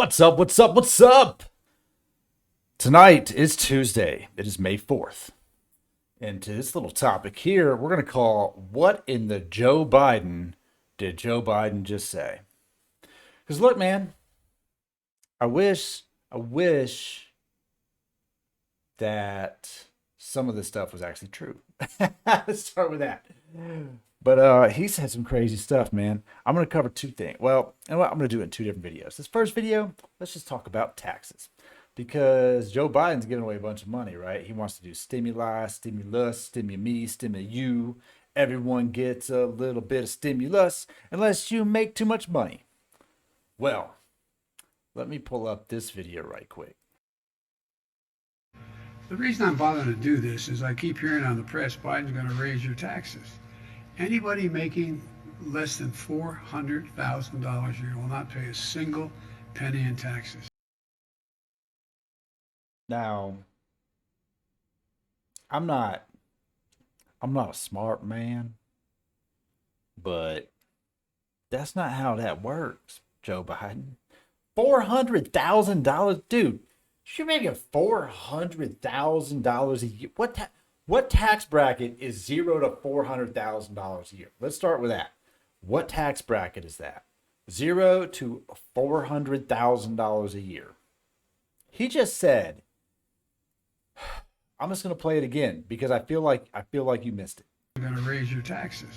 What's up? What's up? What's up? Tonight is Tuesday. It is May 4th. And to this little topic here, we're going to call What in the Joe Biden did Joe Biden just say? Because look, man, I wish that some of this stuff was actually true. Let's start with that. But he said some crazy stuff, man. I'm going to cover two things. Well, and I'm going to do it in two different videos. This first video, let's just talk about taxes. Because Joe Biden's giving away a bunch of money, right? He wants to do stimuli, stimulus, stimu-me, stimu-you. Everyone gets a little bit of stimulus unless you make too much money. Well, let me pull up this video right quick. The reason I'm bothering to do this is I keep hearing on the press Biden's going to raise your taxes. Anybody making less than $400,000 a year will not pay a single penny in taxes. Now, I'm not a smart man, but that's not how that works, Joe Biden. $400,000, dude. You're making $400,000 a year. What tax bracket is $0 to $400,000 a year? Let's start with that. What tax bracket is that? $0 to $400,000 a year. He just said, I'm just going to play it again because I feel like you missed it. You're going to raise your taxes.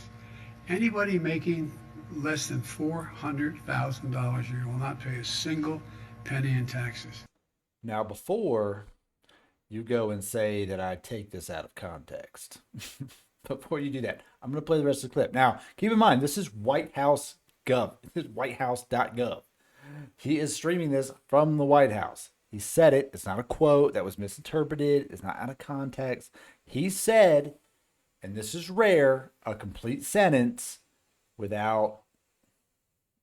Anybody making less than $400,000 a year will not pay a single penny in taxes. Now, before you go and say that I take this out of context, before you do that, I'm going to play the rest of the clip. Now, keep in mind, this is White House Gov. This is whitehouse.gov. He is streaming this from the White House. He said it. It's not a quote that was misinterpreted. It's not out of context. He said, and this is rare, a complete sentence without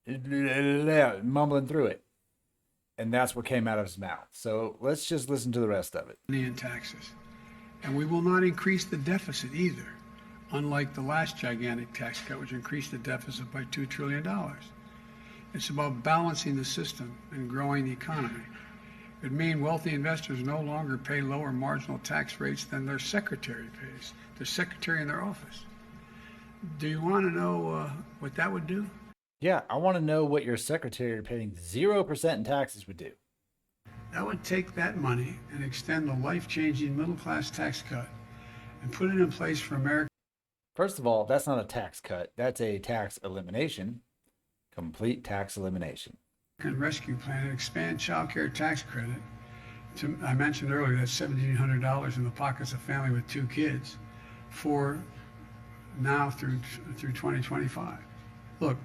mumbling through it. And that's what came out of his mouth. So let's just listen to the rest of it. In taxes. And we will not increase the deficit either, unlike the last gigantic tax cut, which increased the deficit by $2 trillion. It's about balancing the system and growing the economy. It would mean wealthy investors no longer pay lower marginal tax rates than their secretary pays, their secretary in their office. Do you want to know what that would do? Yeah, I want to know what your secretary paying 0% in taxes would do. That would take that money and extend the life-changing middle-class tax cut and put it in place for America. First of all, that's not a tax cut. That's a tax elimination. Complete tax elimination. Rescue plan and expand child care tax credit. I mentioned earlier that's $1,700 in the pockets of family with 2 kids for now through 2025. Look,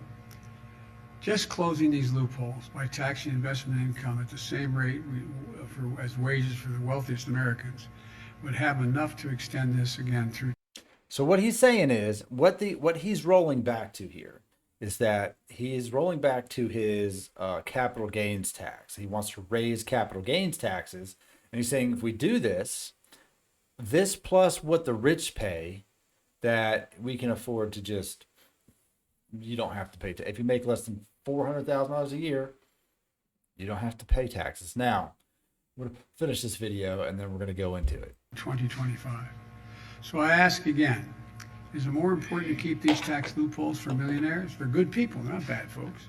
just closing these loopholes by taxing investment income at the same rate as wages for the wealthiest Americans would have enough to extend this again through. So what he's saying is, what he's rolling back to here is that he is rolling back to his capital gains tax. He wants to raise capital gains taxes. And he's saying if we do this plus what the rich pay, that we can afford to just, you don't have to pay. If you make less than $400,000 a year, you don't have to pay taxes. Now, I'm going to finish this video and then we're going to go into it. 2025. So I ask again, is it more important to keep these tax loopholes for millionaires? They're good people, they're not bad folks.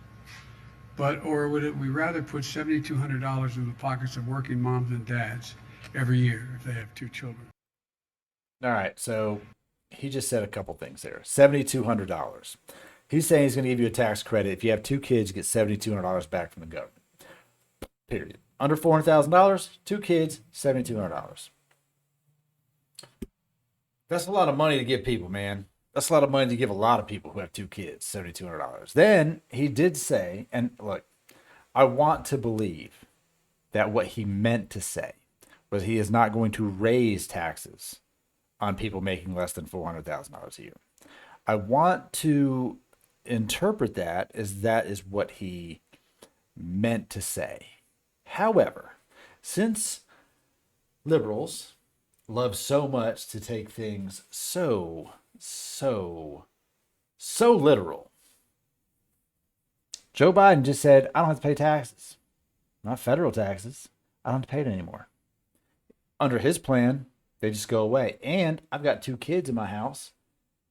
Or would we rather put $7,200 in the pockets of working moms and dads every year if they have 2 children? All right, so he just said a couple things there. $7,200. He's saying he's going to give you a tax credit. If you have 2 kids, you get $7,200 back from the government. Period. Under $400,000, 2 kids, $7,200. That's a lot of money to give people, man. That's a lot of money to give a lot of people who have 2 kids, $7,200. Then he did say, and look, I want to believe that what he meant to say was he is not going to raise taxes on people making less than $400,000 a year. I want to interpret that is what he meant to say. However, since liberals love so much to take things so literal, Joe Biden just said, I don't have to pay taxes. not federal taxes. I don't have to pay it anymore. Under his plan, they just go away. And I've got 2 kids in my house,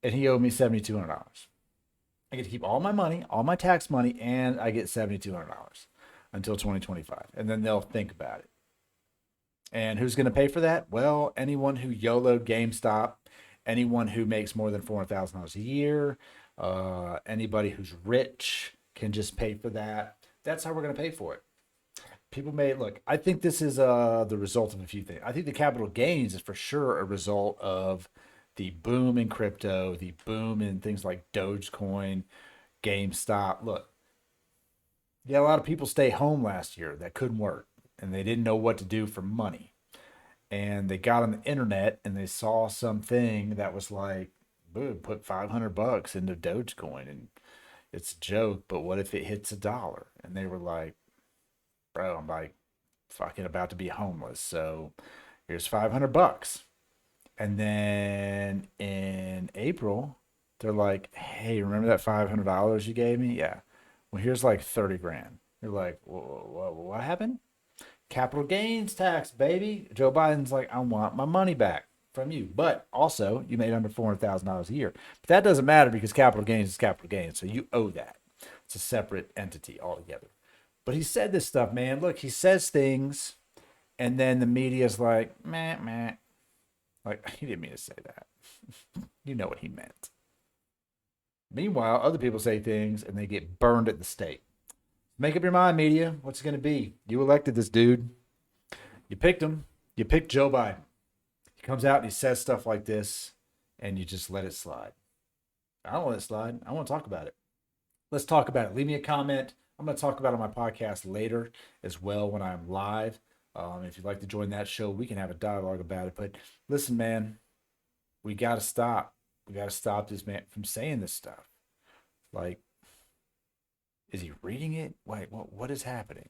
and he owed me $7,200. I get to keep all my money, all my tax money, and I get $7,200 until 2025. And then they'll think about it. And who's going to pay for that? Well, anyone who YOLO'd GameStop, anyone who makes more than $400,000 a year, anybody who's rich can just pay for that. That's how we're going to pay for it. People may look. I think this is the result of a few things. I think the capital gains is for sure a result of the boom in crypto, the boom in things like Dogecoin, GameStop. Look, yeah, a lot of people stay home last year that couldn't work, and they didn't know what to do for money, and they got on the internet and they saw something that was like, boom, put $500 into Dogecoin, and it's a joke, but what if it hits $1? And they were like, bro, I'm like fucking about to be homeless, so here's $500. And then in April, they're like, hey, remember that $500 you gave me? Yeah. Well, here's like 30 grand. You're like, what happened? Capital gains tax, baby. Joe Biden's like, I want my money back from you. But also, you made under $400,000 a year. But that doesn't matter because capital gains is capital gains. So you owe that. It's a separate entity altogether. But he said this stuff, man. Look, he says things, and then the media's like, meh, meh. Like, he didn't mean to say that. You know what he meant. Meanwhile, other people say things, and they get burned at the stake. Make up your mind, media. What's it going to be? You elected this dude. You picked him. You picked Joe Biden. He comes out and he says stuff like this, and you just let it slide. I don't let it slide. I want to talk about it. Let's talk about it. Leave me a comment. I'm going to talk about it on my podcast later as well when I'm live. If you'd like to join that show, we can have a dialogue about it. But listen, man, we got to stop. We got to stop this man from saying this stuff. Like, is he reading it? Wait, what is happening?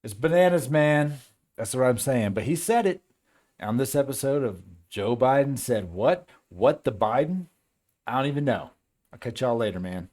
It's bananas, man. That's what I'm saying. But he said it on this episode of Joe Biden said what? What the Biden? I don't even know. I'll catch y'all later, man.